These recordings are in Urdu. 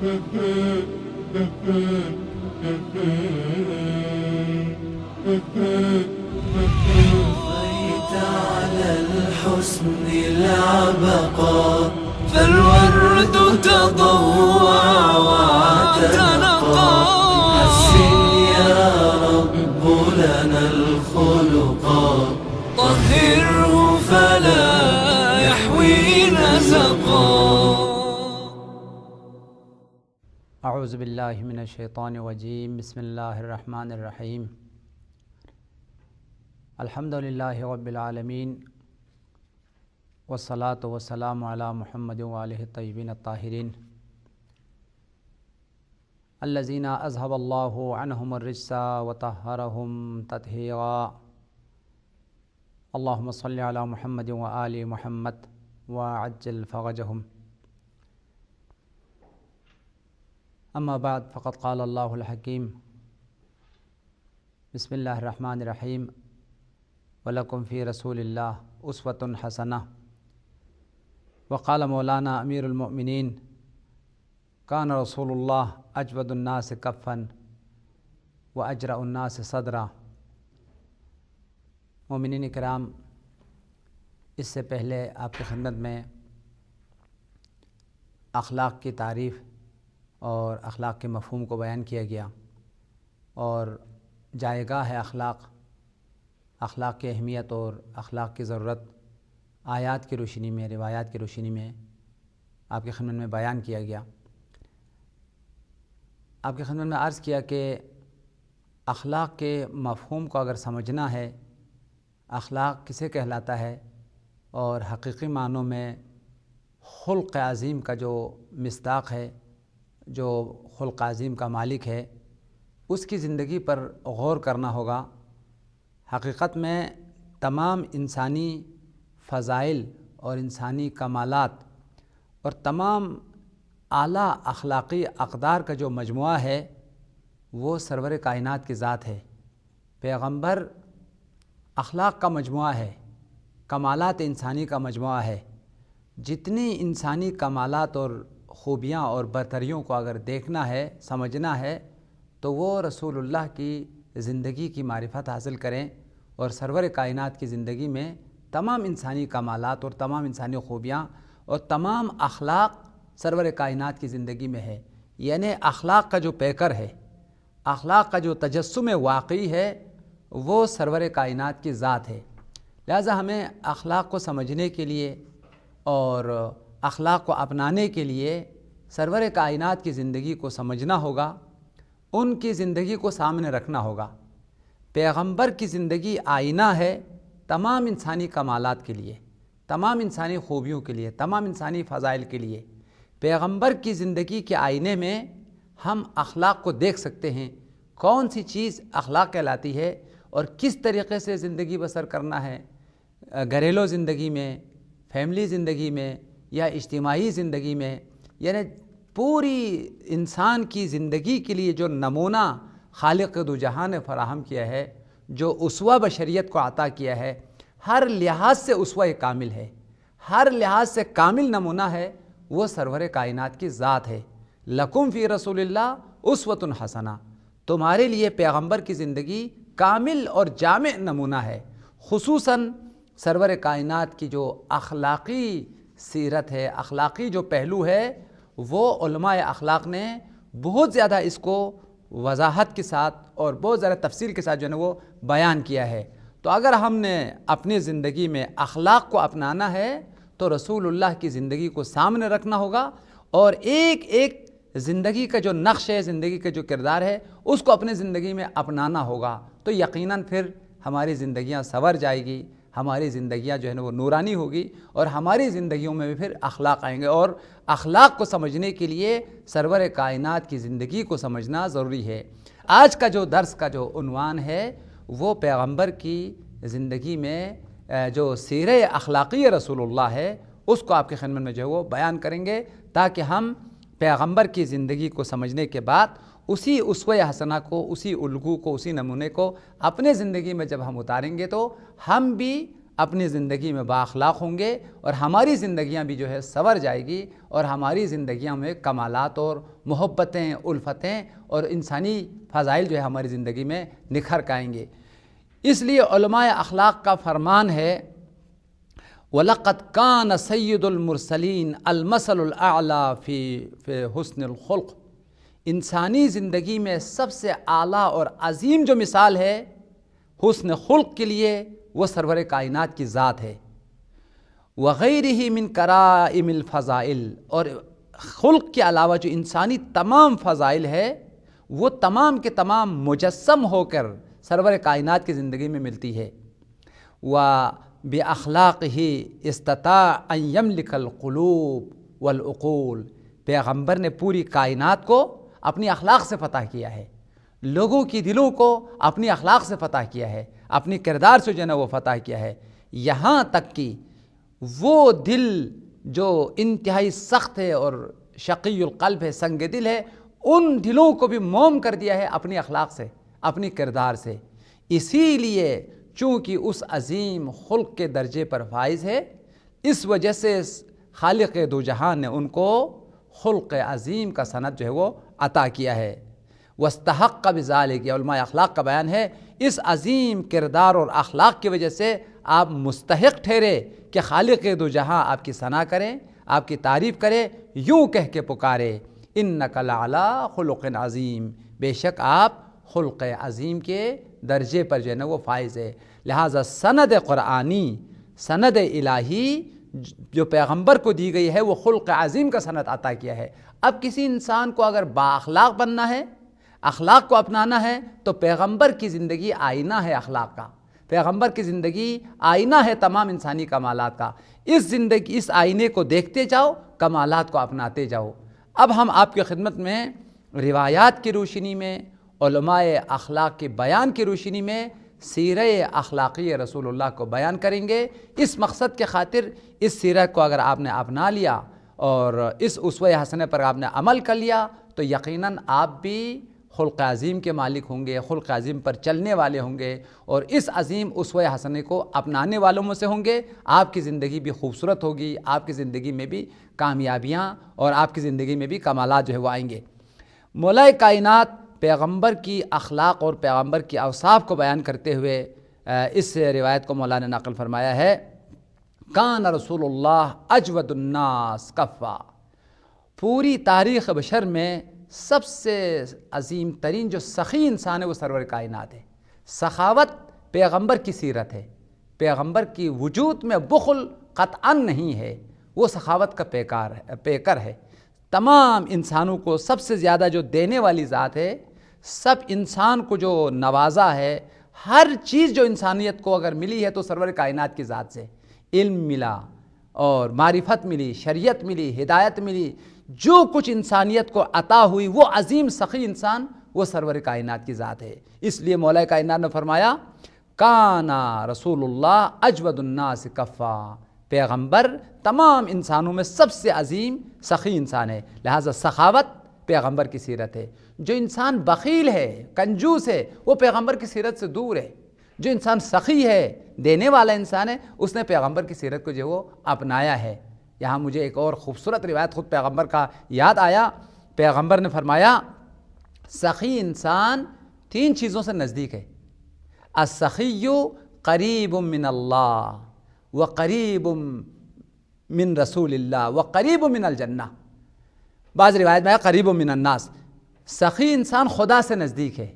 طفيت على الحسن العبقى فالورد تضوع واعتنقى حسن يا رب لنا الخلقا طهره فلا يحوي نزقا. اعوذ باللہ من الشیطان الرجیم. بسم اللہ الرحمن الرحیم. الحمد للہ رب العالمین والصلاة والسلام علی محمد وآلہ الطیبین الطاہرین الذین اذهب اللہ عنہم الرجس وطہرہم تطہیرا. اللہم صل علی محمد وآل محمد وعجل فرجہم. اما بعد فقد قال اللہ الحکیم بسم اللہ الرحمن الرحیم وَلَكُمْ فِي رَسُولِ اللَّهِ أُسْوَةٌ حَسَنَةٌ. وقال مولانا امیر المؤمنین كان رسول اللہ اجود الناس کفا واجرأ الناس صدرا. مومنین کرام، اس سے پہلے آپ کی خدمت میں اخلاق کی تعریف اور اخلاق کے مفہوم کو بیان کیا گیا، اور جائے گاہ ہے اخلاق کی اہمیت اور اخلاق کی ضرورت آیات کی روشنی میں، روایات کی روشنی میں آپ کی خدمت میں بیان کیا گیا. آپ کی خدمت میں عرض کیا کہ اخلاق کے مفہوم کو اگر سمجھنا ہے، اخلاق کسے کہلاتا ہے، اور حقیقی معنوں میں خلق عظیم کا جو مصداق ہے، جو خلق عظیم کا مالک ہے، اس کی زندگی پر غور کرنا ہوگا. حقیقت میں تمام انسانی فضائل اور انسانی کمالات اور تمام اعلیٰ اخلاقی اقدار کا جو مجموعہ ہے وہ سرور کائنات کی ذات ہے. پیغمبر اخلاق کا مجموعہ ہے، کمالات انسانی کا مجموعہ ہے. جتنی انسانی کمالات اور خوبیاں اور برتریوں کو اگر دیکھنا ہے، سمجھنا ہے، تو وہ رسول اللہ کی زندگی کی معرفت حاصل کریں، اور سرور کائنات کی زندگی میں تمام انسانی کمالات اور تمام انسانی خوبیاں اور تمام اخلاق سرور کائنات کی زندگی میں ہے. یعنی اخلاق کا جو پیکر ہے، اخلاق کا جو تجسم واقعی ہے، وہ سرور کائنات کی ذات ہے. لہذا ہمیں اخلاق کو سمجھنے کے لیے اور اخلاق کو اپنانے کے لیے سرور کائنات کی زندگی کو سمجھنا ہوگا، ان کی زندگی کو سامنے رکھنا ہوگا. پیغمبر کی زندگی آئینہ ہے تمام انسانی کمالات کے لیے، تمام انسانی خوبیوں کے لیے، تمام انسانی فضائل کے لیے. پیغمبر کی زندگی کے آئینے میں ہم اخلاق کو دیکھ سکتے ہیں، کون سی چیز اخلاق کہلاتی ہے اور کس طریقے سے زندگی بسر کرنا ہے، گھریلو زندگی میں، فیملی زندگی میں یا اجتماعی زندگی میں. یعنی پوری انسان کی زندگی کے لیے جو نمونہ خالق دو جہاں نے فراہم کیا ہے، جو اسوہ بشریت کو عطا کیا ہے، ہر لحاظ سے اسوہ کامل ہے، ہر لحاظ سے کامل نمونہ ہے، وہ سرور کائنات کی ذات ہے. لکم فی رسول اللہ اسوۃ حسنہ. تمہارے لیے پیغمبر کی زندگی کامل اور جامع نمونہ ہے. خصوصاً سرور کائنات کی جو اخلاقی سیرت ہے، اخلاقی جو پہلو ہے، وہ علماء اخلاق نے بہت زیادہ اس کو وضاحت کے ساتھ اور بہت زیادہ تفصیل کے ساتھ جو ہے وہ بیان کیا ہے. تو اگر ہم نے اپنی زندگی میں اخلاق کو اپنانا ہے تو رسول اللہ کی زندگی کو سامنے رکھنا ہوگا، اور ایک ایک زندگی کا جو نقش ہے، زندگی کا جو کردار ہے، اس کو اپنے زندگی میں اپنانا ہوگا. تو یقیناً پھر ہماری زندگیاں سنور جائے گی، ہماری زندگیاں جو ہے نا وہ نورانی ہوگی، اور ہماری زندگیوں میں بھی پھر اخلاق آئیں گے. اور اخلاق کو سمجھنے کے لیے سرور کائنات کی زندگی کو سمجھنا ضروری ہے. آج کا جو درس کا جو عنوان ہے وہ پیغمبر کی زندگی میں جو سیرہ اخلاقی رسول اللہ ہے اس کو آپ کی خدمت میں جو ہے وہ بیان کریں گے، تاکہ ہم پیغمبر کی زندگی کو سمجھنے کے بعد اسی اسوہ حسنہ کو، اسی الگو کو، اسی نمونے کو اپنے زندگی میں جب ہم اتاریں گے تو ہم بھی اپنی زندگی میں بااخلاق ہوں گے اور ہماری زندگیاں بھی جو ہے سنور جائے گی اور ہماری زندگیاں میں کمالات اور محبتیں، الفتیں اور انسانی فضائل جو ہے ہماری زندگی میں نکھر کے آئیں گے۔ اس لیے علماء اخلاق کا فرمان ہے وَلَقَدْ كَانَ سَيِّدُ الْمُرْسَلِينَ الْمَثَلُ الْأَعْلَى فی حسن الخلق۔ انسانی زندگی میں سب سے اعلیٰ اور عظیم جو مثال ہے حسن خلق کے لیے وہ سرور کائنات کی ذات ہے۔ وغیرہ من کرائم الفضائل، اور خلق کے علاوہ جو انسانی تمام فضائل ہے وہ تمام کے تمام مجسم ہو کر سرور کائنات کی زندگی میں ملتی ہے۔ وَبِأَخْلَاقِهِ اسْتَطَاعَ أَن يَمْلِكَ الْقُلُوبَ وَالْعُقُولَ۔ پیغمبر نے پوری کائنات کو اپنی اخلاق سے فتح کیا ہے، لوگوں کی دلوں کو اپنی اخلاق سے فتح کیا ہے، اپنی کردار سے جو ہے وہ فتح کیا ہے، یہاں تک کہ وہ دل جو انتہائی سخت ہے اور شقی القلب ہے، سنگ دل ہے، ان دلوں کو بھی موم کر دیا ہے اپنی اخلاق سے، اپنی کردار سے۔ اسی لیے چونکہ اس عظیم خلق کے درجے پر فائز ہے، اس وجہ سے خالق دو جہان نے ان کو خلق عظیم کا سند جو ہے وہ عطا کیا ہے۔ واستحق بذالک، علماء اخلاق کا بیان ہے اس عظیم کردار اور اخلاق کی وجہ سے آپ مستحق ٹھہرے کہ خالق دو جہاں آپ کی ثنا کریں، آپ کی تعریف کرے، یوں کہہ کے پکارے انک لعلی خلق عظیم، بے شک آپ خلق عظیم کے درجے پر جو ہے نا وہ فائز ہے۔ لہٰذا سند قرآنی، سند الہی جو پیغمبر کو دی گئی ہے وہ خلق عظیم کا سند عطا کیا ہے۔ اب کسی انسان کو اگر بااخلاق بننا ہے، اخلاق کو اپنانا ہے، تو پیغمبر کی زندگی آئینہ ہے اخلاق کا، پیغمبر کی زندگی آئینہ ہے تمام انسانی کمالات کا۔ اس آئینے کو دیکھتے جاؤ، کمالات کو اپناتے جاؤ۔ اب ہم آپ کی خدمت میں روایات کی روشنی میں، علماء اخلاق کے بیان کی روشنی میں سیرہ اخلاقی رسول اللہ کو بیان کریں گے۔ اس مقصد کے خاطر اس سیرہ کو اگر آپ نے اپنا لیا اور اس اسوہ حسنہ پر آپ نے عمل کر لیا تو یقیناً آپ بھی خلق عظیم کے مالک ہوں گے، خلق عظیم پر چلنے والے ہوں گے اور اس عظیم اسوہ حسنہ کو اپنانے والوں میں سے ہوں گے۔ آپ کی زندگی بھی خوبصورت ہوگی، آپ کی زندگی میں بھی کامیابیاں اور آپ کی زندگی میں بھی کمالات جو ہے وہ آئیں گے۔ مولا کائنات پیغمبر کی اخلاق اور پیغمبر کی اوصاف کو بیان کرتے ہوئے اس روایت کو مولا نے نقل فرمایا ہے، کان رسول اللہ اجود الناس کفا۔ پوری تاریخ بشر میں سب سے عظیم ترین جو سخی انسان ہے وہ سرور کائنات ہے۔ سخاوت پیغمبر کی سیرت ہے، پیغمبر کی وجود میں بخل قطعاً نہیں ہے، وہ سخاوت کا پیکر ہے۔ تمام انسانوں کو سب سے زیادہ جو دینے والی ذات ہے، سب انسان کو جو نوازا ہے، ہر چیز جو انسانیت کو اگر ملی ہے تو سرور کائنات کی ذات سے۔ علم ملا اور معرفت ملی، شریعت ملی، ہدایت ملی، جو کچھ انسانیت کو عطا ہوئی وہ عظیم سخی انسان وہ سرور کائنات کی ذات ہے۔ اس لیے مولا کائنات نے فرمایا کانا رسول اللہ اجود الناس کفا، پیغمبر تمام انسانوں میں سب سے عظیم سخی انسان ہے، لہٰذا سخاوت پیغمبر کی سیرت ہے۔ جو انسان بخیل ہے، کنجوس ہے، وہ پیغمبر کی سیرت سے دور ہے۔ جو انسان سخی ہے، دینے والا انسان ہے، اس نے پیغمبر کی سیرت کو جو وہ اپنایا ہے۔ یہاں مجھے ایک اور خوبصورت روایت خود پیغمبر کا یاد آیا۔ پیغمبر نے فرمایا سخی انسان تین چیزوں سے نزدیک ہے، السخی قریب من اللہ وقریب من رسول اللہ وقریب من الجنہ۔ بعض روایت میں ہے قریب من الناس۔ سخی انسان خدا سے نزدیک ہے،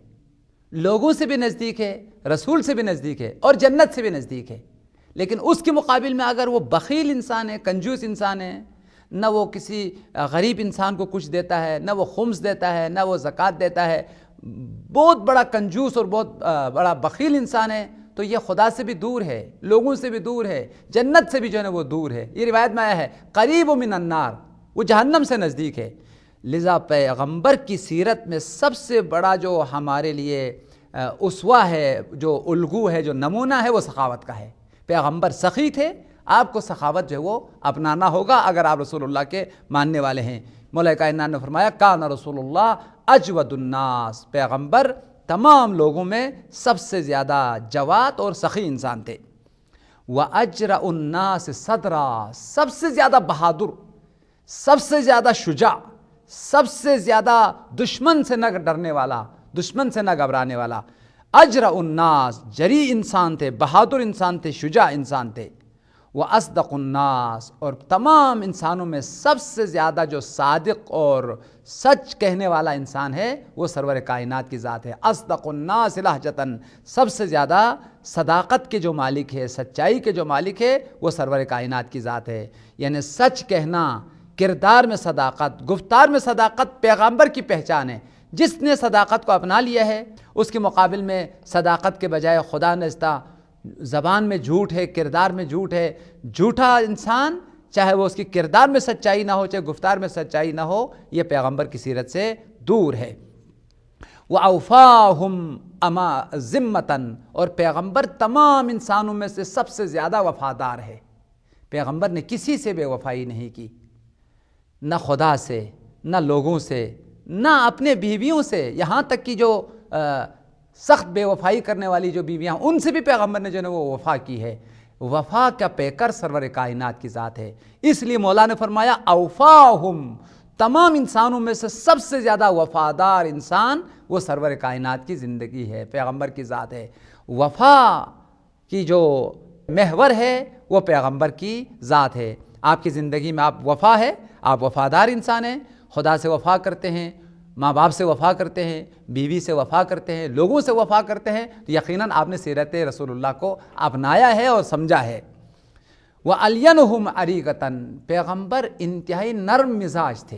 لوگوں سے بھی نزدیک ہے، رسول سے بھی نزدیک ہے اور جنت سے بھی نزدیک ہے۔ لیکن اس کے مقابل میں اگر وہ بخیل انسان ہے، کنجوس انسان ہے، نہ وہ کسی غریب انسان کو کچھ دیتا ہے، نہ وہ خمس دیتا ہے، نہ وہ زکوٰۃ دیتا ہے، بہت بڑا کنجوس اور بہت بڑا بخیل انسان ہے، تو یہ خدا سے بھی دور ہے، لوگوں سے بھی دور ہے، جنت سے بھی جو ہے وہ دور ہے۔ یہ روایت میں آیا ہے قریب من النار، وہ جہنم سے نزدیک ہے۔ لذا پیغمبر کی سیرت میں سب سے بڑا جو ہمارے لیے اسوہ ہے، جو الگو ہے، جو نمونہ ہے، وہ سخاوت کا ہے۔ پیغمبر سخی تھے، آپ کو سخاوت جو ہے وہ اپنانا ہوگا اگر آپ رسول اللہ کے ماننے والے ہیں۔ مولا کائنات نے فرمایا کان رسول اللہ اجود الناس، پیغمبر تمام لوگوں میں سب سے زیادہ جواد اور سخی انسان تھے۔ وَأَجْرَأُ النَّاسِ صَدْرًا، سب سے زیادہ بہادر، سب سے زیادہ شجاع، سب سے زیادہ دشمن سے نہ ڈرنے والا، دشمن سے نہ گھبرانے والا، اجرأ الناس، جری انسان تھے، بہادر انسان تھے، شجاع انسان تھے، وَأَصْدَقُ النَّاسِ، اور تمام انسانوں میں سب سے زیادہ جو صادق اور سچ کہنے والا انسان ہے وہ سرور کائنات کی ذات ہے۔ اصدق الناس لہجتاً، سب سے زیادہ صداقت کے جو مالک ہے، سچائی کے جو مالک ہے وہ سرور کائنات کی ذات ہے۔ یعنی سچ کہنا، کردار میں صداقت، گفتار میں صداقت پیغمبر کی پہچان ہے۔ جس نے صداقت کو اپنا لیا ہے اس کے مقابل میں صداقت کے بجائے خدا نزدہ زبان میں جھوٹ ہے، کردار میں جھوٹ ہے۔ جھوٹا انسان چاہے وہ اس کی کردار میں سچائی نہ ہو، چاہے گفتار میں سچائی نہ ہو، یہ پیغمبر کی سیرت سے دور ہے۔ وَأَوْفَاهُمْ ذِمَّةً، اور پیغمبر تمام انسانوں میں سے سب سے زیادہ وفادار ہے۔ پیغمبر نے کسی سے بے وفائی نہیں کی، نہ خدا سے، نہ لوگوں سے، نہ اپنے بیویوں سے، یہاں تک کہ جو سخت بے وفائی کرنے والی جو بیویاں ان سے بھی پیغمبر نے جو ہے وہ وفا کی ہے۔ وفا کا پیکر سرور کائنات کی ذات ہے۔ اس لیے مولا نے فرمایا اوفاہم، تمام انسانوں میں سے سب سے زیادہ وفادار انسان وہ سرور کائنات کی زندگی ہے، پیغمبر کی ذات ہے۔ وفا کی جو محور ہے وہ پیغمبر کی ذات ہے۔ آپ کی زندگی میں آپ وفا ہے، آپ وفادار انسان ہیں، خدا سے وفا کرتے ہیں، ماں باپ سے وفا کرتے ہیں، بیوی سے وفا کرتے ہیں، لوگوں سے وفا کرتے ہیں، تو یقیناً آپ نے سیرت رسول اللہ کو اپنایا ہے اور سمجھا ہے۔ وَأَلْيَنُهُمْ عَرِيقَةً، پیغمبر انتہائی نرم مزاج تھے،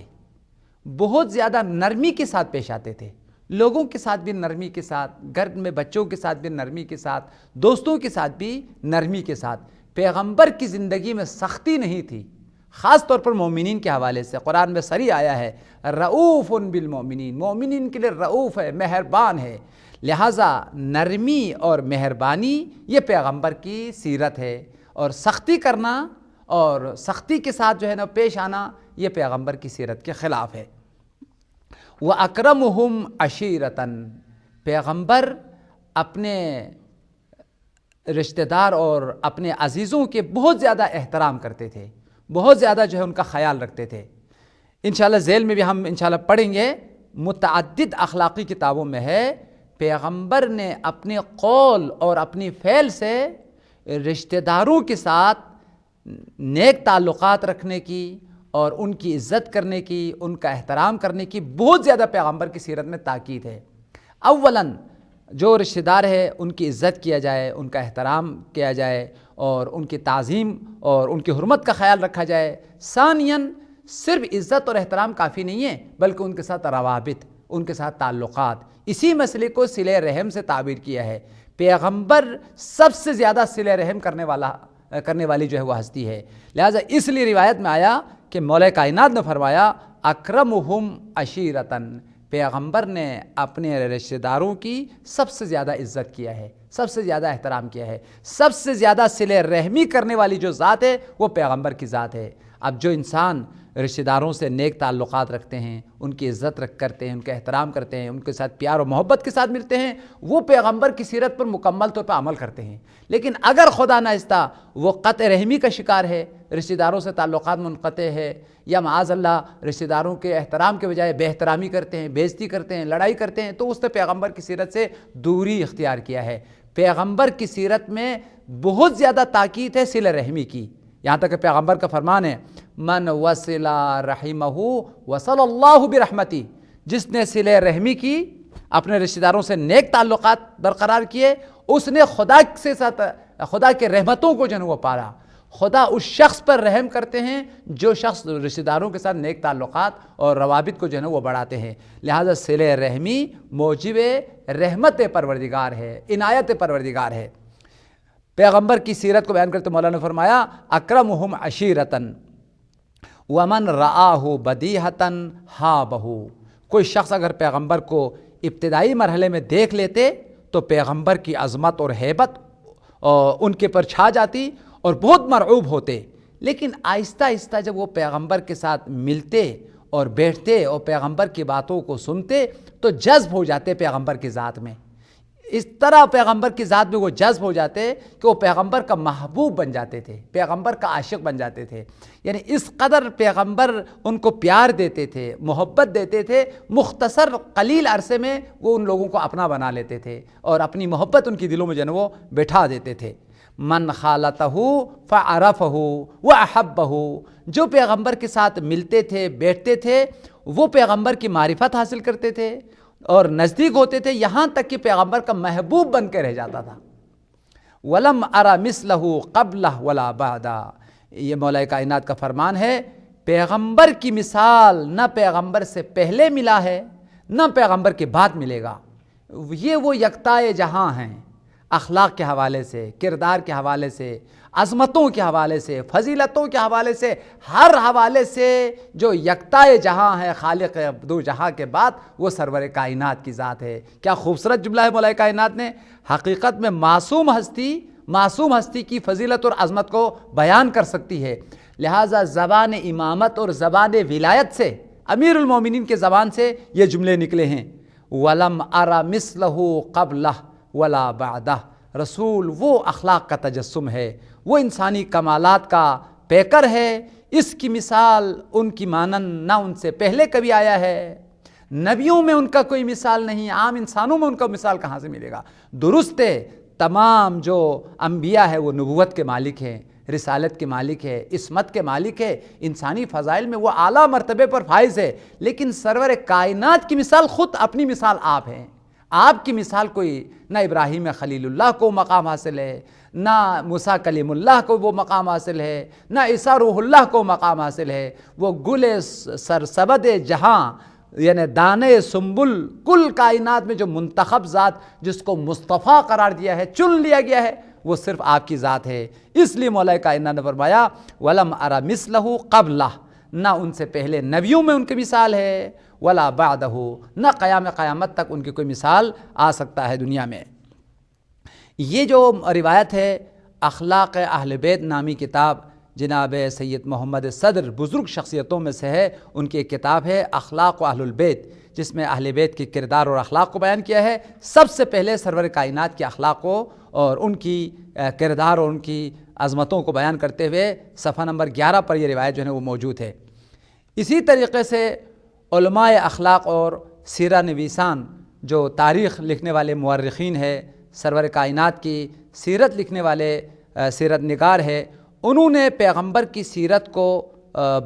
بہت زیادہ نرمی کے ساتھ پیش آتے تھے، لوگوں کے ساتھ بھی نرمی کے ساتھ، گھر میں بچوں کے ساتھ بھی نرمی کے ساتھ، دوستوں کے ساتھ بھی نرمی کے ساتھ۔ پیغمبر کی زندگی میں سختی نہیں تھی، خاص طور پر مومنین کے حوالے سے قرآن میں صریح آیا ہے رؤوف بالمؤمنین، مومنین کے لیے رؤوف ہے، مہربان ہے۔ لہٰذا نرمی اور مہربانی یہ پیغمبر کی سیرت ہے، اور سختی کرنا اور سختی کے ساتھ جو ہے نا پیش آنا یہ پیغمبر کی سیرت کے خلاف ہے۔ وَأَكْرَمُهُمْ عَشِيرَةً، پیغمبر اپنے رشتہ دار اور اپنے عزیزوں کے بہت زیادہ احترام کرتے تھے، بہت زیادہ جو ہے ان کا خیال رکھتے تھے۔ انشاءاللہ ذیل میں بھی ہم انشاءاللہ پڑھیں گے، متعدد اخلاقی کتابوں میں ہے پیغمبر نے اپنے قول اور اپنی فعل سے رشتہ داروں کے ساتھ نیک تعلقات رکھنے کی اور ان کی عزت کرنے کی، ان کا احترام کرنے کی بہت زیادہ پیغمبر کی سیرت میں تاکید ہے۔ اولاً جو رشتہ دار ہے ان کی عزت کیا جائے، ان کا احترام کیا جائے اور ان کی تعظیم اور ان کی حرمت کا خیال رکھا جائے۔ ثانیاً صرف عزت اور احترام کافی نہیں ہے بلکہ ان کے ساتھ روابط، ان کے ساتھ تعلقات، اسی مسئلے کو صلہ رحم سے تعبیر کیا ہے۔ پیغمبر سب سے زیادہ صلہ رحم کرنے والی جو ہے وہ ہستی ہے، لہٰذا اس لیے روایت میں آیا کہ مولا کائنات نے فرمایا اکرمہم عشیرتاً، پیغمبر نے اپنے رشتہ داروں کی سب سے زیادہ عزت کیا ہے، سب سے زیادہ احترام کیا ہے، سب سے زیادہ صلہ رحمی کرنے والی جو ذات ہے وہ پیغمبر کی ذات ہے۔ اب جو انسان رشتہ داروں سے نیک تعلقات رکھتے ہیں، ان کی عزت کرتے ہیں، ان کا احترام کرتے ہیں، ان کے ساتھ پیار و محبت کے ساتھ ملتے ہیں، وہ پیغمبر کی سیرت پر مکمل طور پر عمل کرتے ہیں۔ لیکن اگر خدا نخواستہ وہ قطع رحمی کا شکار ہے، رشتہ داروں سے تعلقات منقطع ہے، یا معاذ اللہ رشتہ داروں کے احترام کے بجائے بے احترامی کرتے ہیں، بے عزتی کرتے ہیں، لڑائی کرتے ہیں، تو اس نے پیغمبر کی سیرت سے دوری اختیار کیا ہے۔ پیغمبر کی سیرت میں بہت زیادہ تاکید ہے صلہ رحمی کی، یہاں تک کہ پیغمبر کا فرمان ہے من وصل رحمہ وصل اللہ برحمتی، جس نے صلہ رحمی کی، اپنے رشتہ داروں سے نیک تعلقات برقرار کیے، اس نے خدا کے رحمتوں کو جو ہے وہ پایا۔ خدا اس شخص پر رحم کرتے ہیں جو شخص رشتہ داروں کے ساتھ نیک تعلقات اور روابط کو جو ہے وہ بڑھاتے ہیں۔ لہذا صلہ رحمی موجب رحمت پروردگار ہے، عنایت پروردگار ہے۔ پیغمبر کی سیرت کو بیان کرتے مولانا نے فرمایا اکرمہم عشیرتاً ومن رآہ بدیہتاً ہابہ، کوئی شخص اگر پیغمبر کو ابتدائی مرحلے میں دیکھ لیتے تو پیغمبر کی عظمت اور ہیبت ان کے پر چھا جاتی اور بہت مرعوب ہوتے، لیکن آہستہ آہستہ جب وہ پیغمبر کے ساتھ ملتے اور بیٹھتے اور پیغمبر کی باتوں کو سنتے تو جذب ہو جاتے پیغمبر کی ذات میں۔ اس طرح پیغمبر کی ذات میں وہ جذب ہو جاتے کہ وہ پیغمبر کا محبوب بن جاتے تھے، پیغمبر کا عاشق بن جاتے تھے. یعنی اس قدر پیغمبر ان کو پیار دیتے تھے، محبت دیتے تھے، مختصر قلیل عرصے میں وہ ان لوگوں کو اپنا بنا لیتے تھے اور اپنی محبت ان کی دلوں میں جو ہے وہ بٹھا دیتے تھے. من خالتہ فعرفہ واحبہ، جو پیغمبر کے ساتھ ملتے تھے، بیٹھتے تھے، وہ پیغمبر کی معرفت حاصل کرتے تھے اور نزدیک ہوتے تھے، یہاں تک کہ پیغمبر کا محبوب بن کے رہ جاتا تھا. وَلَمْ أَرَ مِثْلَهُ قَبْلَهُ وَلَا بَعْدَهُ، یہ مولا کائنات کا فرمان ہے. پیغمبر کی مثال نہ پیغمبر سے پہلے ملا ہے نہ پیغمبر کے بعد ملے گا. یہ وہ یکتائے جہاں ہیں، اخلاق کے حوالے سے، کردار کے حوالے سے، عظمتوں کے حوالے سے، فضیلتوں کے حوالے سے، ہر حوالے سے جو یکتائے جہاں ہے، خالق دو جہاں کے بعد، وہ سرور کائنات کی ذات ہے. کیا خوبصورت جملہ ہے مولا کائنات نے. حقیقت میں معصوم ہستی کی فضیلت اور عظمت کو بیان کر سکتی ہے. لہٰذا زبان امامت اور زبان ولایت سے، امیر المومنین کے زبان سے یہ جملے نکلے ہیں. وَلَمْ أَرَ مِثْلَهُ قَبْلَهُ وَلَا بَعْدَهُ. رسول وہ اخلاق کا تجسم ہے، وہ انسانی کمالات کا پیکر ہے. اس کی مثال ان کی مانند نہ ان سے پہلے کبھی آیا ہے. نبیوں میں ان کا کوئی مثال نہیں، عام انسانوں میں ان کا مثال کہاں سے ملے گا. درست ہے، تمام جو انبیاء ہے وہ نبوت کے مالک ہیں، رسالت کے مالک ہے، عصمت کے مالک ہے، انسانی فضائل میں وہ اعلیٰ مرتبے پر فائز ہے. لیکن سرور کائنات کی مثال خود اپنی مثال آپ ہیں. آپ کی مثال کوئی نہ ابراہیم خلیل اللہ کو مقام حاصل ہے، نہ موسیٰ کلیم اللہ کو وہ مقام حاصل ہے، نہ عیسیٰ روح اللہ کو مقام حاصل ہے. وہ گل سرسبد جہاں، یعنی دانے سنبل کل کائنات میں جو منتخب ذات، جس کو مصطفیٰ قرار دیا ہے، چن لیا گیا ہے، وہ صرف آپ کی ذات ہے. اس لیے مولا کائنات نے فرمایا وَلَمْ أَرَ مِثْلَهُ قَبْلَهُ، نہ ان سے پہلے نبیوں میں ان کی مثال ہے، ولا بعدہ، نہ قیامت تک ان کی کوئی مثال آ سکتا ہے دنیا میں. یہ جو روایت ہے اخلاق اہل بیت نامی کتاب جناب سید محمد صدر بزرگ شخصیتوں میں سے ہے. ان کی ایک کتاب ہے اخلاق و اہل البیت، جس میں اہل بیت کے کردار اور اخلاق کو بیان کیا ہے. سب سے پہلے سرور کائنات کے اخلاق کو اور ان کی کردار اور ان کی عظمتوں کو بیان کرتے ہوئے صفحہ نمبر 11 پر یہ روایت جو ہے وہ موجود ہے. اسی طریقے سے علماء اخلاق اور سیرہ نویسان جو تاریخ لکھنے والے مورخین ہے، سرور کائنات کی سیرت لکھنے والے سیرت نگار ہے، انہوں نے پیغمبر کی سیرت کو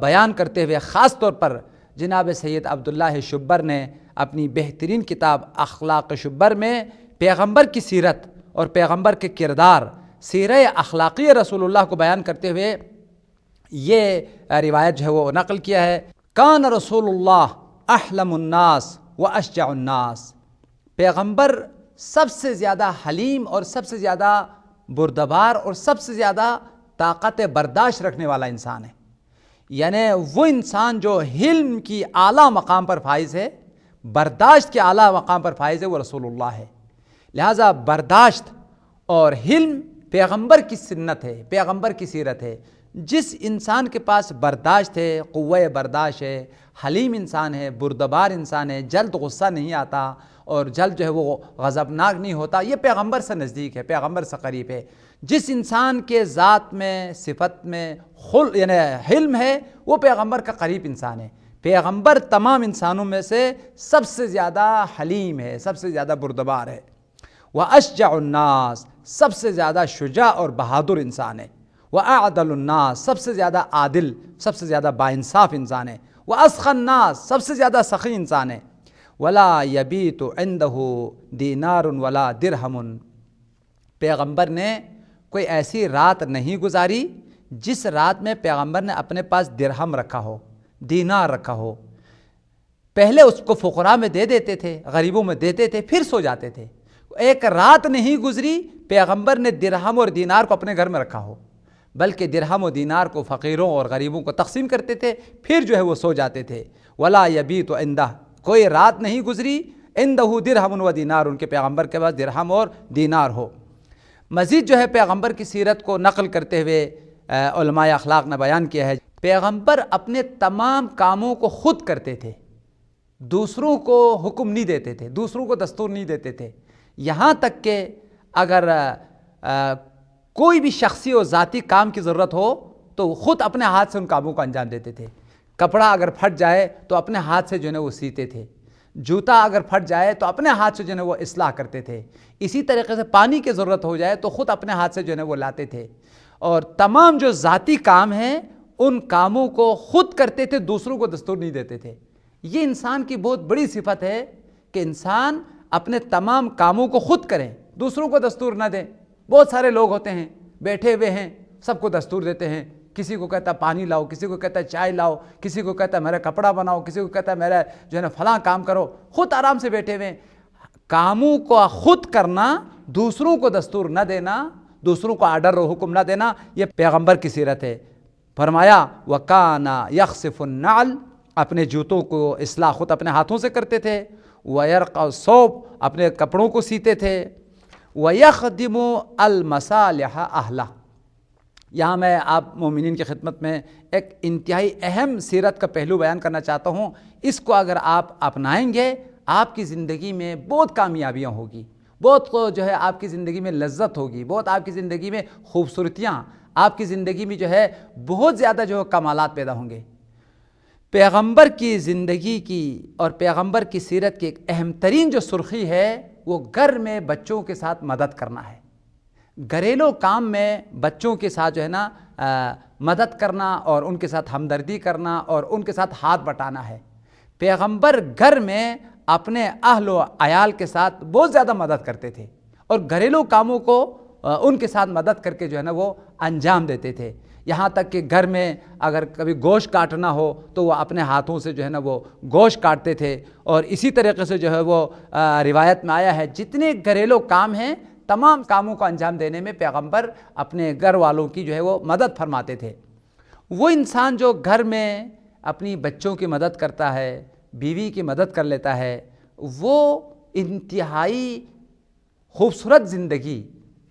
بیان کرتے ہوئے خاص طور پر جناب سید عبداللہ شبر نے اپنی بہترین کتاب اخلاق شبر میں پیغمبر کی سیرت اور پیغمبر کے کردار، سیرہ اخلاقی رسول اللہ کو بیان کرتے ہوئے یہ روایت جو ہے وہ نقل کیا ہے. کان رسول اللہ احلم الناس و اشجع الناس، پیغمبر سب سے زیادہ حلیم اور سب سے زیادہ بردبار اور سب سے زیادہ طاقت برداشت رکھنے والا انسان ہے. یعنی وہ انسان جو حلم کی اعلیٰ مقام پر فائز ہے، برداشت کے اعلیٰ مقام پر فائز ہے، وہ رسول اللہ ہے. لہٰذا برداشت اور حلم پیغمبر کی سنت ہے، پیغمبر کی سیرت ہے. جس انسان کے پاس برداشت ہے، قوہ برداشت ہے، حلیم انسان ہے، بردبار انسان ہے، جلد غصہ نہیں آتا اور جلد جو ہے وہ غضبناک نہیں ہوتا، یہ پیغمبر سے نزدیک ہے، پیغمبر سے قریب ہے. جس انسان کے ذات میں، صفت میں یعنی حلم ہے، وہ پیغمبر کا قریب انسان ہے. پیغمبر تمام انسانوں میں سے سب سے زیادہ حلیم ہے، سب سے زیادہ بردبار ہے. وَأَشْجَعُ النَّاسِ، سب سے زیادہ شجاع اور بہادر انسان ہے. وَأَعْدَلُ النَّاسِ، سب سے زیادہ عادل، سب سے زیادہ باانصاف انسان ہے. وَأَسْخَى النَّاسِ، سب سے زیادہ سخی انسان ہے. وَلَا يَبِيتُ عِنْدَهُ دِينَارٌ وَلَا دِرْهَمٌ، پیغمبر نے کوئی ایسی رات نہیں گزاری جس رات میں پیغمبر نے اپنے پاس درہم رکھا ہو، دینار رکھا ہو. پہلے اس کو فقراء میں دے دیتے تھے، غریبوں میں دیتے تھے، پھر سو جاتے تھے. ایک رات نہیں گزری پیغمبر نے درہم اور دینار کو اپنے گھر میں رکھا ہو، بلکہ درہم و دینار کو فقیروں اور غریبوں کو تقسیم کرتے تھے، پھر جو ہے وہ سو جاتے تھے. ولا یبیت عندہ، کوئی رات نہیں گزری عندہ درہم و دینار، ان کے پیغمبر کے پاس درہم اور دینار ہو. مزید جو ہے پیغمبر کی سیرت کو نقل کرتے ہوئے علماء اخلاق نے بیان کیا ہے، پیغمبر اپنے تمام کاموں کو خود کرتے تھے، دوسروں کو حکم نہیں دیتے تھے، دوسروں کو دستور نہیں دیتے تھے. یہاں تک کہ اگر کوئی بھی شخصی اور ذاتی کام کی ضرورت ہو تو خود اپنے ہاتھ سے ان کاموں کو انجام دیتے تھے۔ کپڑا اگر پھٹ جائے تو اپنے ہاتھ سے جو ہے وہ سیتے تھے، جوتا اگر پھٹ جائے تو اپنے ہاتھ سے جو ہے وہ اصلاح کرتے تھے، اسی طریقے سے پانی کی ضرورت ہو جائے تو خود اپنے ہاتھ سے جو ہے وہ لاتے تھے، اور تمام جو ذاتی کام ہیں ان کاموں کو خود کرتے تھے، دوسروں کو دستور نہیں دیتے تھے۔ یہ انسان کی بہت بڑی صفت ہے کہ انسان اپنے تمام کاموں کو خود کریں، دوسروں کو دستور نہ دیں۔ بہت سارے لوگ ہوتے ہیں بیٹھے ہوئے ہیں، سب کو دستور دیتے ہیں، کسی کو کہتا ہے پانی لاؤ، کسی کو کہتا ہے چائے لاؤ، کسی کو کہتا ہے میرا کپڑا بناؤ، کسی کو کہتا ہے میرا جو ہے نا فلاں کام کرو، خود آرام سے بیٹھے ہوئے ہیں۔ کاموں کو خود کرنا، دوسروں کو دستور نہ دینا، دوسروں کو آرڈر و حکم نہ دینا، یہ پیغمبر کی سیرت ہے۔ فرمایا وَكَانَ يَخْصِفُ النَّعْلَ، اپنے جوتوں کو اصلاح خود اپنے ہاتھوں سے کرتے تھے، وَيَرْقَعُ الثَّوْبَ، اپنے کپڑوں کو سیتے تھے، وَيَخْدِمُ الْمَصَالِحَ أَهْلَهَ۔ یہاں میں آپ مومنین کی خدمت میں ایک انتہائی اہم سیرت کا پہلو بیان کرنا چاہتا ہوں۔ اس کو اگر آپ اپنائیں گے آپ کی زندگی میں بہت کامیابیاں ہوگی، بہت جو ہے آپ کی زندگی میں لذت ہوگی، بہت آپ کی زندگی میں خوبصورتیاں، آپ کی زندگی میں جو ہے بہت زیادہ جو کمالات پیدا ہوں گے۔ پیغمبر کی زندگی کی اور پیغمبر کی سیرت کی ایک اہم ترین جو سرخی ہے وہ گھر میں بچوں کے ساتھ مدد کرنا ہے۔ گھریلو کام میں بچوں کے ساتھ جو ہے نا مدد کرنا اور ان کے ساتھ ہمدردی کرنا اور ان کے ساتھ ہاتھ بٹانا ہے۔ پیغمبر گھر میں اپنے اہل و عیال کے ساتھ بہت زیادہ مدد کرتے تھے اور گھریلو کاموں کو ان کے ساتھ مدد کر کے جو ہے نا وہ انجام دیتے تھے۔ یہاں تک کہ گھر میں اگر کبھی گوشت کاٹنا ہو تو وہ اپنے ہاتھوں سے جو ہے نا وہ گوشت کاٹتے تھے، اور اسی طریقے سے جو ہے وہ روایت میں آیا ہے جتنے گھریلو کام ہیں تمام کاموں کو انجام دینے میں پیغمبر اپنے گھر والوں کی جو ہے وہ مدد فرماتے تھے۔ وہ انسان جو گھر میں اپنی بچوں کی مدد کرتا ہے، بیوی کی مدد کر لیتا ہے، وہ انتہائی خوبصورت زندگی،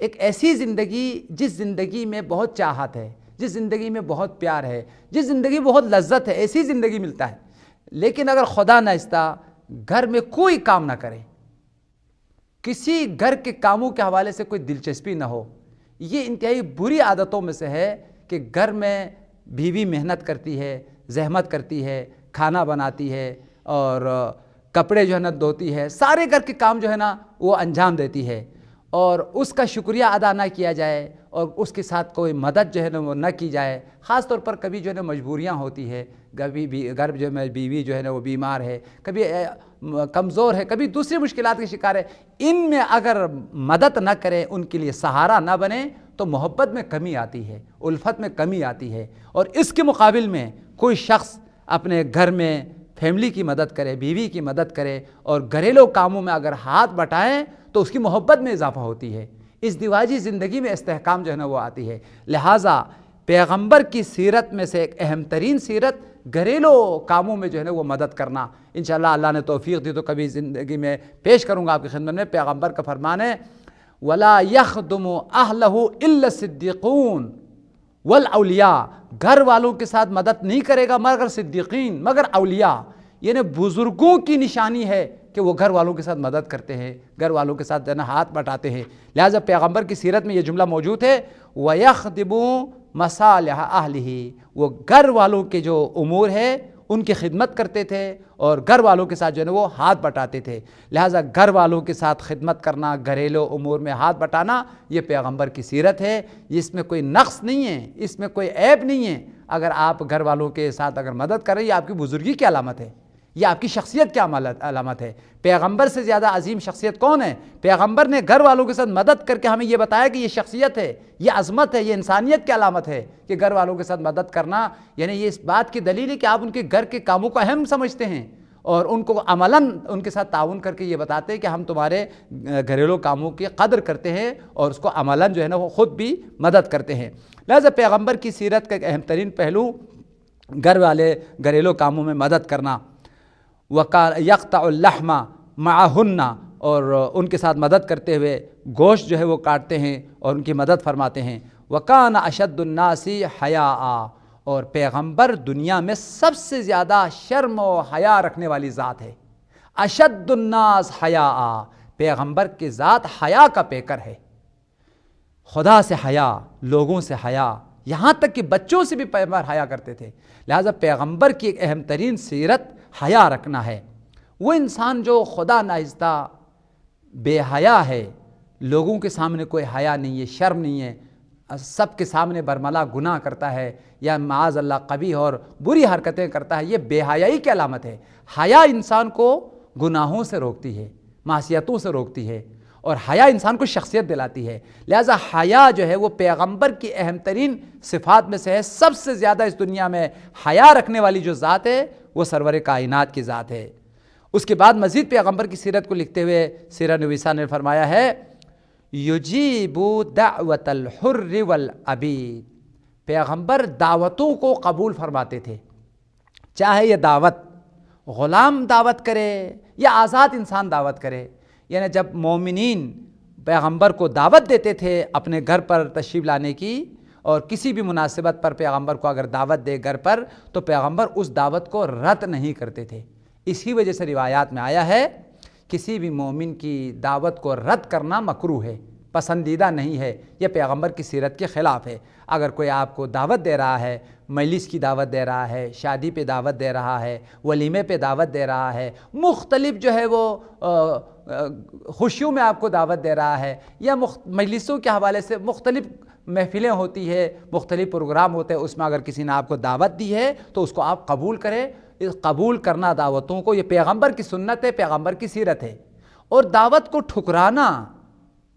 ایک ایسی زندگی جس زندگی میں بہت چاہت ہے، جس زندگی میں بہت پیار ہے، جس زندگی میں بہت لذت ہے، ایسی زندگی ملتا ہے۔ لیکن اگر خدا نخواستہ گھر میں کوئی کام نہ کرے، کسی گھر کے کاموں کے حوالے سے کوئی دلچسپی نہ ہو، یہ انتہائی بری عادتوں میں سے ہے کہ گھر میں بیوی محنت کرتی ہے، زحمت کرتی ہے، کھانا بناتی ہے اور کپڑے جو ہے نا دھوتی ہے، سارے گھر کے کام جو ہے نا وہ انجام دیتی ہے، اور اس کا شکریہ ادا نہ کیا جائے اور اس کے ساتھ کوئی مدد جو ہے نا وہ نہ کی جائے۔ خاص طور پر کبھی جو ہے نا مجبوریاں ہوتی ہے، گھر جو ہے بیوی جو ہے نا وہ بیمار ہے، کبھی کمزور ہے، کبھی دوسری مشکلات کے شکار ہے، ان میں اگر مدد نہ کرے، ان کے لیے سہارا نہ بنے تو محبت میں کمی آتی ہے، الفت میں کمی آتی ہے۔ اور اس کے مقابل میں کوئی شخص اپنے گھر میں فیملی کی مدد کرے، بیوی کی مدد کرے اور گھریلو کاموں میں اگر ہاتھ بٹائیں تو اس کی محبت میں اضافہ ہوتی ہے، اس دیواجی زندگی میں استحکام جو ہے نا وہ آتی ہے۔ لہٰذا پیغمبر کی سیرت میں سے ایک اہم ترین سیرت گھریلو کاموں میں جو ہے نا وہ مدد کرنا۔ انشاءاللہ اللہ نے توفیق دی تو کبھی زندگی میں پیش کروں گا آپ کی خدمت میں۔ پیغمبر کا فرمان ہے وَلَا يَخْدُمُ أَهْلَهُ إِلَّا الصِّدِّيقُونَ وَالْأَوْلِيَاءُ، گھر والوں کے ساتھ مدد نہیں کرے گا مگر صدیقین، مگر اولیاء، یعنی بزرگوں کی نشانی ہے کہ وہ گھر والوں کے ساتھ مدد کرتے ہیں، گھر والوں کے ساتھ ہاتھ بٹاتے ہیں۔ لہٰذا پیغمبر کی سیرت میں یہ جملہ موجود ہے وَيَخْدِمُ مَصَالِحَ أَهْلِهِ، وہ گھر والوں کے جو امور ہے ان کی خدمت کرتے تھے اور گھر والوں کے ساتھ جو ہے نا وہ ہاتھ بٹاتے تھے۔ لہٰذا گھر والوں کے ساتھ خدمت کرنا، گھریلو امور میں ہاتھ بٹانا، یہ پیغمبر کی سیرت ہے، اس میں کوئی نقص نہیں ہے، اس میں کوئی عیب نہیں ہے۔ اگر آپ گھر والوں کے ساتھ اگر مدد کریں، یہ آپ کی بزرگی کی علامت ہے، یہ آپ کی شخصیت کی علامت ہے۔ پیغمبر سے زیادہ عظیم شخصیت کون ہے؟ پیغمبر نے گھر والوں کے ساتھ مدد کر کے ہمیں یہ بتایا کہ یہ شخصیت ہے، یہ عظمت ہے، یہ انسانیت کی علامت ہے کہ گھر والوں کے ساتھ مدد کرنا، یعنی یہ اس بات کی دلیل ہے کہ آپ ان کے گھر کے کاموں کو اہم سمجھتے ہیں اور ان کو عملاً ان کے ساتھ تعاون کر کے یہ بتاتے ہیں کہ ہم تمہارے گھریلو کاموں کی قدر کرتے ہیں اور اس کو عملاً جو ہے نا وہ خود بھی مدد کرتے ہیں۔ لہٰذا پیغمبر کی سیرت کا ایک اہم ترین پہلو گھریلو کاموں میں مدد کرنا، يَقْطَعُ اللَّحْمَ مَعَهُنَّ، اور ان کے ساتھ مدد کرتے ہوئے گوشت جو ہے وہ کاٹتے ہیں اور ان کی مدد فرماتے ہیں۔ وَكَانَ أَشَدُّ النَّاسِ حَيَاءً، اور پیغمبر دنیا میں سب سے زیادہ شرم و حیا رکھنے والی ذات ہے۔ اشد الناس حیاء، پیغمبر کی ذات حیا کا پیکر ہے، خدا سے حیا، لوگوں سے حیا، یہاں تک کہ بچوں سے بھی پیغمبر حیا کرتے تھے۔ لہٰذا پیغمبر کی ایک اہم ترین سیرت حیا رکھنا ہے۔ وہ انسان جو خدا ناہستہ بے حیا ہے، لوگوں کے سامنے کوئی حیا نہیں ہے، شرم نہیں ہے، سب کے سامنے برملا گناہ کرتا ہے یا معاذ اللہ قبیح اور بری حرکتیں کرتا ہے، یہ بے حیائی کی علامت ہے۔ حیا انسان کو گناہوں سے روکتی ہے، معصیتوں سے روکتی ہے، اور حیا انسان کو شخصیت دلاتی ہے۔ لہٰذا حیا جو ہے وہ پیغمبر کی اہم ترین صفات میں سے ہے۔ سب سے زیادہ اس دنیا میں حیا رکھنے والی جو ذات ہے وہ سرور کائنات کی ذات ہے۔ اس کے بعد مزید پیغمبر کی سیرت کو لکھتے ہوئے سیرہ نویسہ نے فرمایا ہے یجیب دعوت الحر والعبید، پیغمبر دعوتوں کو قبول فرماتے تھے، چاہے یہ دعوت غلام دعوت کرے یا آزاد انسان دعوت کرے۔ یعنی جب مومنین پیغمبر کو دعوت دیتے تھے اپنے گھر پر تشریف لانے کی، اور کسی بھی مناسبت پر پیغمبر کو اگر دعوت دے گھر پر، تو پیغمبر اس دعوت کو رد نہیں کرتے تھے۔ اسی وجہ سے روایات میں آیا ہے کسی بھی مومن کی دعوت کو رد کرنا مکروہ ہے، پسندیدہ نہیں ہے، یہ پیغمبر کی سیرت کے خلاف ہے۔ اگر کوئی آپ کو دعوت دے رہا ہے، مجلس کی دعوت دے رہا ہے، شادی پہ دعوت دے رہا ہے، ولیمے پہ دعوت دے رہا ہے، مختلف جو ہے وہ خوشیوں میں آپ کو دعوت دے رہا ہے، یا مجلسوں کے حوالے سے مختلف محفلیں ہوتی ہے، مختلف پروگرام ہوتے ہیں، اس میں اگر کسی نے آپ کو دعوت دی ہے تو اس کو آپ قبول کریں۔ اس قبول کرنا دعوتوں کو، یہ پیغمبر کی سنت ہے، پیغمبر کی سیرت ہے۔ اور دعوت کو ٹھکرانا،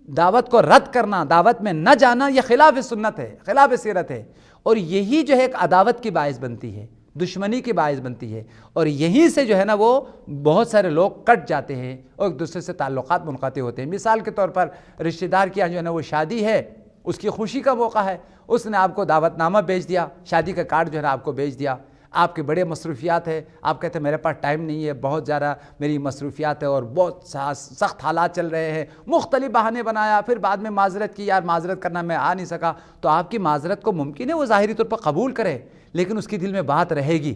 دعوت کو رد کرنا، دعوت میں نہ جانا، یہ خلاف سنت ہے، خلاف سیرت ہے، اور یہی جو ہے ایک عداوت کی باعث بنتی ہے، دشمنی کی باعث بنتی ہے، اور یہیں سے جو ہے نا وہ بہت سارے لوگ کٹ جاتے ہیں اور ایک دوسرے سے تعلقات منقطع ہوتے ہیں۔ مثال کے طور پر رشتہ دار کی جو ہے نا وہ شادی ہے، اس کی خوشی کا موقع ہے، اس نے آپ کو دعوت نامہ بھیج دیا، شادی کا کارڈ جو ہے نا آپ کو بھیج دیا، آپ کے بڑے مصروفیات ہیں، آپ کہتے ہیں میرے پاس ٹائم نہیں ہے، بہت زیادہ میری مصروفیات ہے اور بہت سخت حالات چل رہے ہیں، مختلف بہانے بنایا، پھر بعد میں معذرت کی، یار معذرت کرنا میں آ نہیں سکا، تو آپ کی معذرت کو ممکن ہے وہ ظاہری طور پر قبول کرے، لیکن اس کی دل میں بات رہے گی،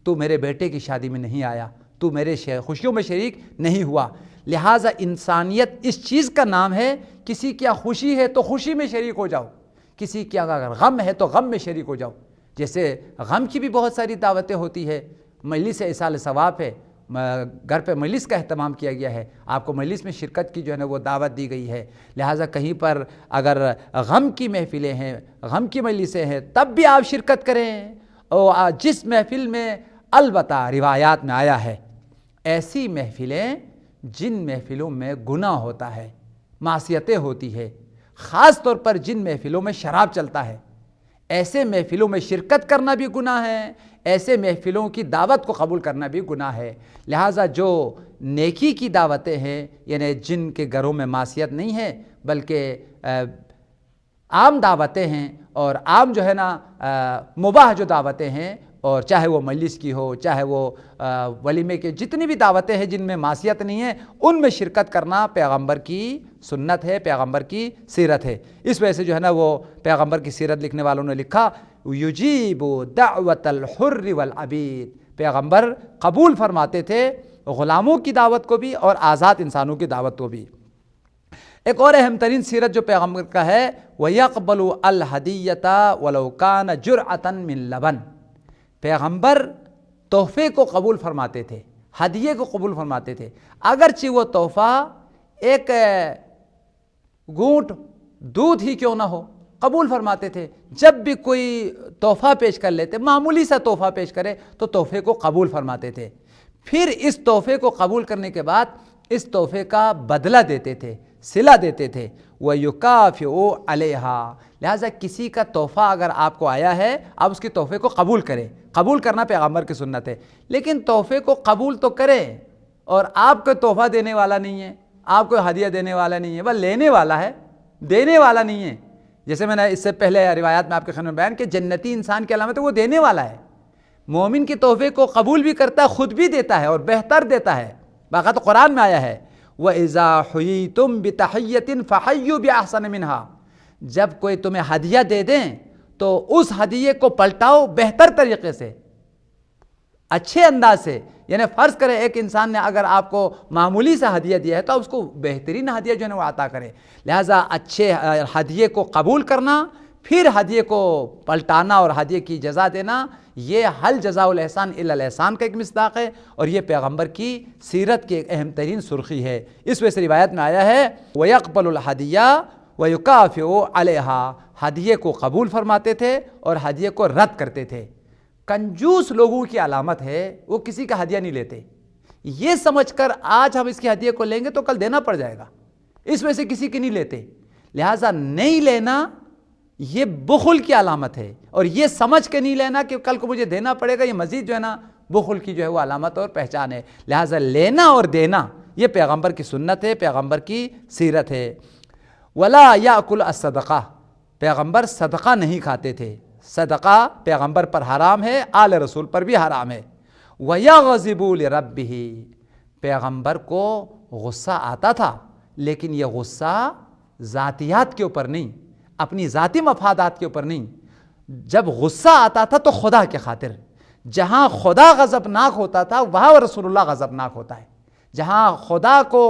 تو میرے بیٹے کی شادی میں نہیں آیا، تو میرے خوشیوں میں شریک نہیں ہوا۔ لہٰذا انسانیت اس چیز کا نام ہے، کسی کی خوشی ہے تو خوشی میں شریک ہو جاؤ، کسی کی اگر غم ہے تو غم میں شریک ہو جاؤ۔ جیسے غم کی بھی بہت ساری دعوتیں ہوتی ہے، مجلس ایصال ثواب ہے، گھر پہ مجلس کا اہتمام کیا گیا ہے، آپ کو مجلس میں شرکت کی جو ہے نا وہ دعوت دی گئی ہے، لہٰذا کہیں پر اگر غم کی محفلیں ہیں، غم کی مجلسیں ہیں، تب بھی آپ شرکت کریں، اور جس محفل میں البتہ روایات میں آیا ہے ایسی محفلیں جن محفلوں میں گناہ ہوتا ہے، معصیتیں ہوتی ہے، خاص طور پر جن محفلوں میں شراب چلتا ہے، ایسے محفلوں میں شرکت کرنا بھی گناہ ہے، ایسے محفلوں کی دعوت کو قبول کرنا بھی گناہ ہے۔ لہٰذا جو نیکی کی دعوتیں ہیں، یعنی جن کے گھروں میں معصیت نہیں ہے بلکہ عام دعوتیں ہیں، اور عام جو ہے نا مباح جو دعوتیں ہیں، اور چاہے وہ مجلس کی ہو، چاہے وہ ولیمے کے، جتنی بھی دعوتیں ہیں جن میں معصیت نہیں ہے، ان میں شرکت کرنا پیغمبر کی سنت ہے، پیغمبر کی سیرت ہے۔ اس وجہ سے جو ہے نا وہ پیغمبر کی سیرت لکھنے والوں نے لکھا یجیب دعوت الحر والعبید، پیغمبر قبول فرماتے تھے غلاموں کی دعوت کو بھی اور آزاد انسانوں کی دعوت کو بھی۔ ایک اور اہم ترین سیرت جو پیغمبر کا ہے وَيَقْبَلُ الْهَدِيَّةَ وَلَوْ كَانَ جُرْعَةً مِّن لَبَن، پیغمبر تحفے کو قبول فرماتے تھے، ہدیے کو قبول فرماتے تھے، اگرچہ وہ تحفہ ایک گھونٹ دودھ ہی کیوں نہ ہو، قبول فرماتے تھے۔ جب بھی کوئی تحفہ پیش کر لیتے، معمولی سا تحفہ پیش کرے تو تحفے کو قبول فرماتے تھے، پھر اس تحفے کو قبول کرنے کے بعد اس تحفے کا بدلہ دیتے تھے، صلہ دیتے تھے، وَيُكَافِئُ عَلَيْهَا، لہٰذا کسی کا تحفہ اگر آپ کو آیا ہے آپ اس کے تحفے کو قبول کریں، قبول کرنا پیغمبر کی سنت ہے، لیکن تحفے کو قبول تو کریں، اور آپ کو تحفہ دینے والا نہیں ہے، آپ کو ہدیہ دینے والا نہیں ہے، وہ لینے والا ہے، دینے والا نہیں ہے۔ جیسے میں نے اس سے پہلے روایات میں آپ کے خدمت میں بیان کہ جنتی انسان کی علامت ہے وہ دینے والا ہے، مومن کے تحفے کو قبول بھی کرتا ہے، خود بھی دیتا ہے اور بہتر دیتا ہے۔ باقاعدہ قرآن میں آیا ہے وَإِذَا حُيِّيتُم بِتَحِيَّةٍ فَحَيُّوا بِأَحْسَنَ مِنْهَا، جب کوئی تمہیں ہدیہ دے دیں تو اس ہدیے کو پلٹاؤ بہتر طریقے سے، اچھے انداز سے. یعنی فرض کرے ایک انسان نے اگر آپ کو معمولی سا ہدیہ دیا ہے تو اس کو بہترین ہدیہ جو ہے وہ عطا کرے. لہٰذا اچھے ہدیے کو قبول کرنا، پھر ہدیے کو پلٹانا اور ہدیے کی جزا دینا، یہ حل جزاء الاحسان الا الاحسان کا ایک مصداق ہے، اور یہ پیغمبر کی سیرت کی ایک اہم ترین سرخی ہے. اس وجہ سے روایت میں آیا ہے وَيَقْبَلُ الْحَدِيَّةَ وَيُكَافِئُ عَلَيْهَا، ہدیے کو قبول فرماتے تھے اور ہدیے کو رد کرتے تھے. کنجوس لوگوں کی علامت ہے وہ کسی کا ہدیہ نہیں لیتے، یہ سمجھ کر آج ہم اس کی ہدیے کو لیں گے تو کل دینا پڑ جائے گا، اس وجہ سے کسی کی نہیں لیتے. لہٰذا نہیں لینا یہ بخل کی علامت ہے، اور یہ سمجھ کے نہیں لینا کہ کل کو مجھے دینا پڑے گا، یہ مزید جو ہے نا بخل کی جو ہے وہ علامت اور پہچان ہے. لہٰذا لینا اور دینا یہ پیغمبر کی سنت ہے، پیغمبر کی سیرت ہے. وَلَا يَأْكُلُ الصَّدَقَةَ، پیغمبر صدقہ نہیں کھاتے تھے. صدقہ پیغمبر پر حرام ہے، آل رسول پر بھی حرام ہے. وَيَغْضِبُ لِرَبِّهِ، پیغمبر کو غصہ آتا تھا لیکن یہ غصہ ذاتیات کے اوپر نہیں، اپنی ذاتی مفادات کے اوپر نہیں. جب غصہ آتا تھا تو خدا کے خاطر. جہاں خدا غضبناک ہوتا تھا وہاں رسول اللہ غضبناک ہوتا ہے. جہاں خدا کو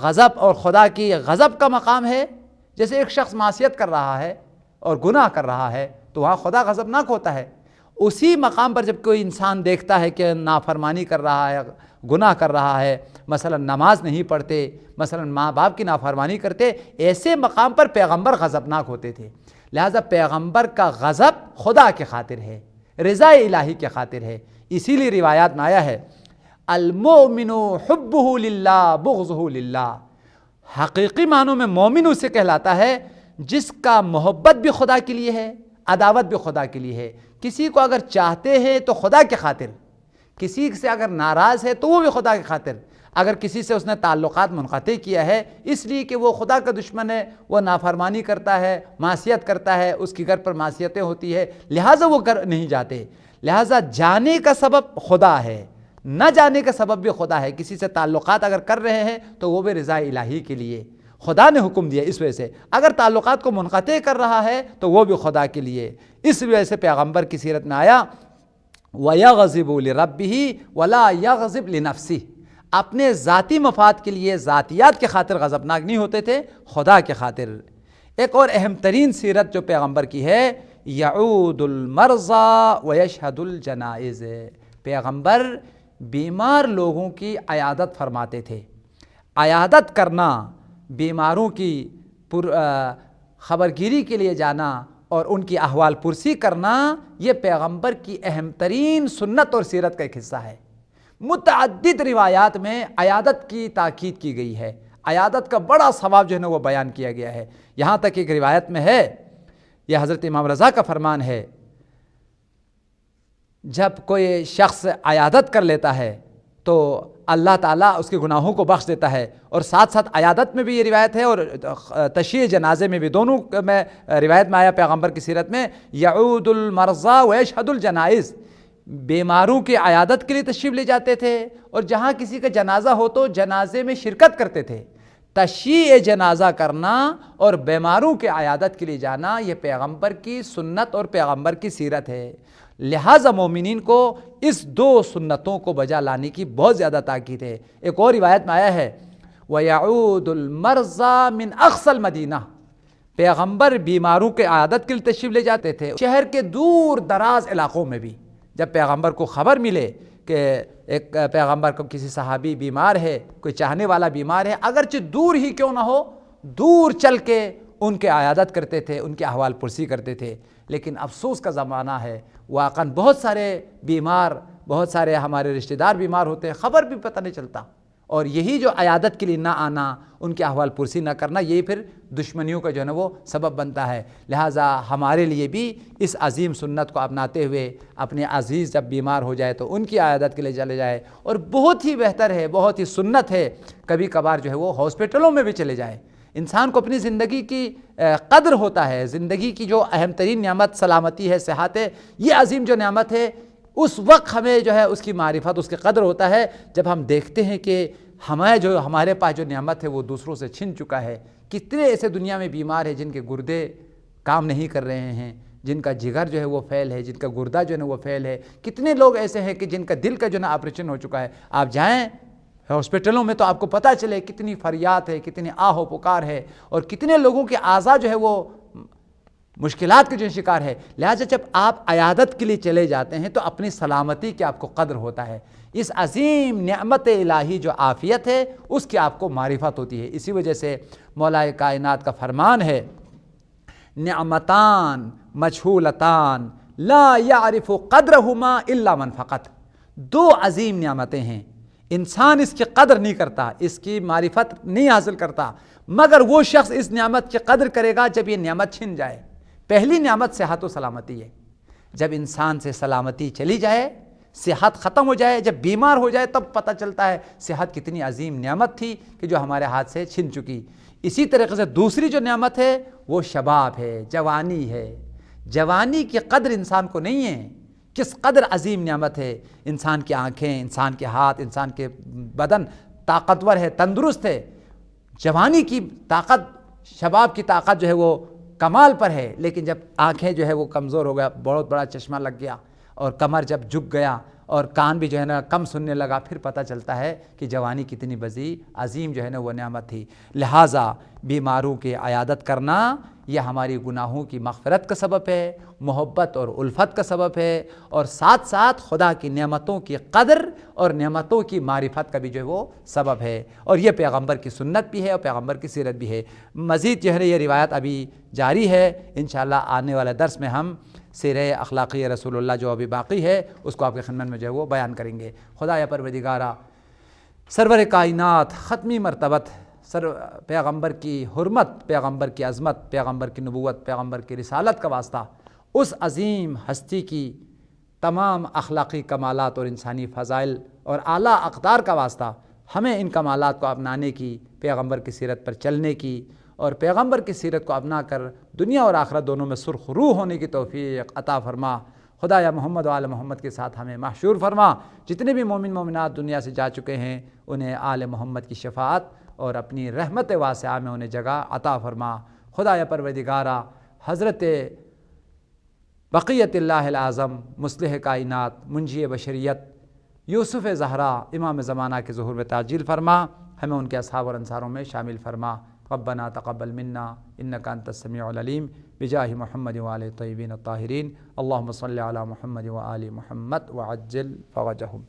غضب اور خدا کی غضب کا مقام ہے، جیسے ایک شخص معصیت کر رہا ہے اور گناہ کر رہا ہے تو وہاں خدا غضبناک ہوتا ہے. اسی مقام پر جب کوئی انسان دیکھتا ہے کہ نافرمانی کر رہا ہے، گناہ کر رہا ہے، مثلا نماز نہیں پڑھتے، مثلا ماں باپ کی نافرمانی کرتے، ایسے مقام پر پیغمبر غضبناک ہوتے تھے. لہٰذا پیغمبر کا غضب خدا کے خاطر ہے، رضا الہی کے خاطر ہے. اسی لیے روایات میں آیا ہے المؤمن حبہ للہ بغضہ للہ، حقیقی معنوں میں مومن اسے کہلاتا ہے جس کا محبت بھی خدا کے لیے ہے، عداوت بھی خدا کے لیے ہے. کسی کو اگر چاہتے ہیں تو خدا کے خاطر، کسی سے اگر ناراض ہے تو وہ بھی خدا کے خاطر. اگر کسی سے اس نے تعلقات منقطع کیا ہے اس لیے کہ وہ خدا کا دشمن ہے، وہ نافرمانی کرتا ہے، معصیت کرتا ہے، اس کی گھر پر معصیتیں ہوتی ہے، لہٰذا وہ گھر نہیں جاتے. لہٰذا جانے کا سبب خدا ہے، نہ جانے کا سبب بھی خدا ہے. کسی سے تعلقات اگر کر رہے ہیں تو وہ بھی رضا الہی کے لیے، خدا نے حکم دیا. اس وجہ سے اگر تعلقات کو منقطع کر رہا ہے تو وہ بھی خدا کے لیے. اس وجہ سے پیغمبر کی سیرت میں آیا وَيَغْضِبُ لِرَبِّهِ وَلَا يَغْضِبْ لِنَفْسِهِ، اپنے ذاتی مفاد کے لیے، ذاتیات کے خاطر غضبناک نہیں ہوتے تھے، خدا کے خاطر. ایک اور اہم ترین سیرت جو پیغمبر کی ہے یعود المرضى ویشہد الجنائز، پیغمبر بیمار لوگوں کی عیادت فرماتے تھے. عیادت کرنا، بیماروں کی خبرگیری کے لیے جانا اور ان کی احوال پرسی کرنا، یہ پیغمبر کی اہم ترین سنت اور سیرت کا ایک حصہ ہے. متعدد روایات میں عیادت کی تاکید کی گئی ہے، عیادت کا بڑا ثواب جو ہے نا وہ بیان کیا گیا ہے. یہاں تک ایک روایت میں ہے، یہ حضرت امام رضا کا فرمان ہے، جب کوئی شخص عیادت کر لیتا ہے تو اللہ تعالیٰ اس کے گناہوں کو بخش دیتا ہے. اور ساتھ ساتھ عیادت میں بھی یہ روایت ہے اور تشییع جنازے میں بھی، دونوں میں روایت میں آیا پیغمبر کی سیرت میں یعود المرضى ویشہد الجنائز، بیماروں کی عیادت کے لیے تشریف لے جاتے تھے اور جہاں کسی کا جنازہ ہو تو جنازے میں شرکت کرتے تھے. تشییع جنازہ کرنا اور بیماروں کی عیادت کے لیے جانا یہ پیغمبر کی سنت اور پیغمبر کی سیرت ہے. لہٰذا مومنین کو اس دو سنتوں کو بجا لانے کی بہت زیادہ تاکید ہے. ایک اور روایت میں آیا ہے وَيَعُودُ الْمَرْضَى مِنْ أَقْصَى الْمَدِينَةِ، پیغمبر بیماروں کے عیادت کے لیے تشریف لے جاتے تھے شہر کے دور دراز علاقوں میں بھی. جب پیغمبر کو خبر ملے کہ ایک پیغمبر کو کسی صحابی بیمار ہے، کوئی چاہنے والا بیمار ہے، اگرچہ دور ہی کیوں نہ ہو، دور چل کے ان کے عیادت کرتے تھے، ان کے احوال پرسی کرتے تھے. لیکن افسوس کا زمانہ ہے، واقعاً بہت سارے بیمار، بہت سارے ہمارے رشتہ دار بیمار ہوتے ہیں، خبر بھی پتہ نہیں چلتا. اور یہی جو عیادت کے لیے نہ آنا، ان کے احوال پرسی نہ کرنا، یہی پھر دشمنیوں کا جو ہے نا وہ سبب بنتا ہے. لہٰذا ہمارے لیے بھی اس عظیم سنت کو اپناتے ہوئے اپنے عزیز جب بیمار ہو جائے تو ان کی عیادت کے لیے چلے جائے. اور بہت ہی بہتر ہے، بہت ہی سنت ہے، کبھی کبھار جو ہے وہ ہاسپٹلوں میں بھی چلے جائے. انسان کو اپنی زندگی کی قدر ہوتا ہے، زندگی کی جو اہم ترین نعمت سلامتی ہے، صحت ہے، یہ عظیم جو نعمت ہے، اس وقت ہمیں جو ہے اس کی معرفت، اس کی قدر ہوتا ہے جب ہم دیکھتے ہیں کہ ہمارے پاس جو نعمت ہے وہ دوسروں سے چھن چکا ہے. کتنے ایسے دنیا میں بیمار ہیں جن کے گردے کام نہیں کر رہے ہیں، جن کا جگر جو ہے وہ فیل ہے، جن کا گردہ جو ہے نا وہ فیل ہے. کتنے لوگ ایسے ہیں کہ جن کا دل کا جو ہے نا آپریشن ہو چکا ہے. آپ جائیں ہاسپٹلوں میں تو آپ کو پتہ چلے کتنی فریاد ہے، کتنی آہ و پکار ہے، اور کتنے لوگوں کے اعضاء جو ہے وہ مشکلات کے جو شکار ہے. لہٰذا جب آپ عیادت کے لیے چلے جاتے ہیں تو اپنی سلامتی کی آپ کو قدر ہوتا ہے. اس عظیم نعمت الہی جو عافیت ہے اس کی آپ کو معرفت ہوتی ہے. اسی وجہ سے مولا کائنات کا فرمان ہے نعمتان مجھولتان لا یعرف قدرہما الا من فقط. دو عظیم نعمتیں ہیں، انسان اس کی قدر نہیں کرتا، اس کی معرفت نہیں حاصل کرتا، مگر وہ شخص اس نعمت کی قدر کرے گا جب یہ نعمت چھن جائے. پہلی نعمت صحت و سلامتی ہے. جب انسان سے سلامتی چلی جائے، صحت ختم ہو جائے، جب بیمار ہو جائے تب پتہ چلتا ہے صحت کتنی عظیم نعمت تھی کہ جو ہمارے ہاتھ سے چھن چکی. اسی طریقے سے دوسری جو نعمت ہے وہ شباب ہے، جوانی ہے. جوانی کی قدر انسان کو نہیں ہے. کس قدر عظیم نعمت ہے. انسان کی آنکھیں، انسان کے ہاتھ، انسان کے بدن طاقتور ہے، تندرست ہے. جوانی کی طاقت، شباب کی طاقت جو ہے وہ کمال پر ہے. لیکن جب آنکھیں جو ہے وہ کمزور ہو گیا، بہت بڑا چشمہ لگ گیا، اور کمر جب جھک گیا اور کان بھی جو ہے نا کم سننے لگا، پھر پتہ چلتا ہے کہ جوانی کتنی بڑی عظیم جو ہے نا وہ نعمت تھی. لہٰذا بیماروں کی عیادت کرنا یہ ہماری گناہوں کی مغفرت کا سبب ہے، محبت اور الفت کا سبب ہے، اور ساتھ ساتھ خدا کی نعمتوں کی قدر اور نعمتوں کی معرفت کا بھی جو ہے وہ سبب ہے. اور یہ پیغمبر کی سنت بھی ہے اور پیغمبر کی سیرت بھی ہے. مزید جو ہے یہ روایت ابھی جاری ہے. انشاءاللہ آنے والے درس میں ہم سیرہ اخلاقی رسول اللہ جو ابھی باقی ہے اس کو آپ کے خدمت میں جو ہے وہ بیان کریں گے. خدایا پروردگارا، سرور کائنات، ختمی مرتبت پیغمبر کی حرمت، پیغمبر کی عظمت، پیغمبر کی نبوت، پیغمبر کی رسالت کا واسطہ، اس عظیم ہستی کی تمام اخلاقی کمالات اور انسانی فضائل اور اعلیٰ اقدار کا واسطہ ہمیں ان کمالات کو اپنانے کی، پیغمبر کی سیرت پر چلنے کی، اور پیغمبر کی سیرت کو اپنا کر دنیا اور آخرت دونوں میں سرخ روح ہونے کی توفیق عطا فرما. خدایا محمد و آل محمد کے ساتھ ہمیں محشور فرما. جتنے بھی مومن مومنات دنیا سے جا چکے ہیں انہیں آل محمد کی شفاعت اور اپنی رحمت واسعہ میں انہیں جگہ عطا فرما. خدایا پروردگارا، حضرت بقیت اللہ الاعظم، مصلح کائنات، منجی بشریت، یوسف زہرا امام زمانہ کے ظہور میں تعجیل فرما. ہمیں ان کے اصحاب اور انصاروں میں شامل فرما. ربنا تقبل منا انک انت السمیع العلیم بجاہ محمد وآل الطیبین الطاہرین. اللہم صلی علی محمد وآل محمد وعجل فرجہم.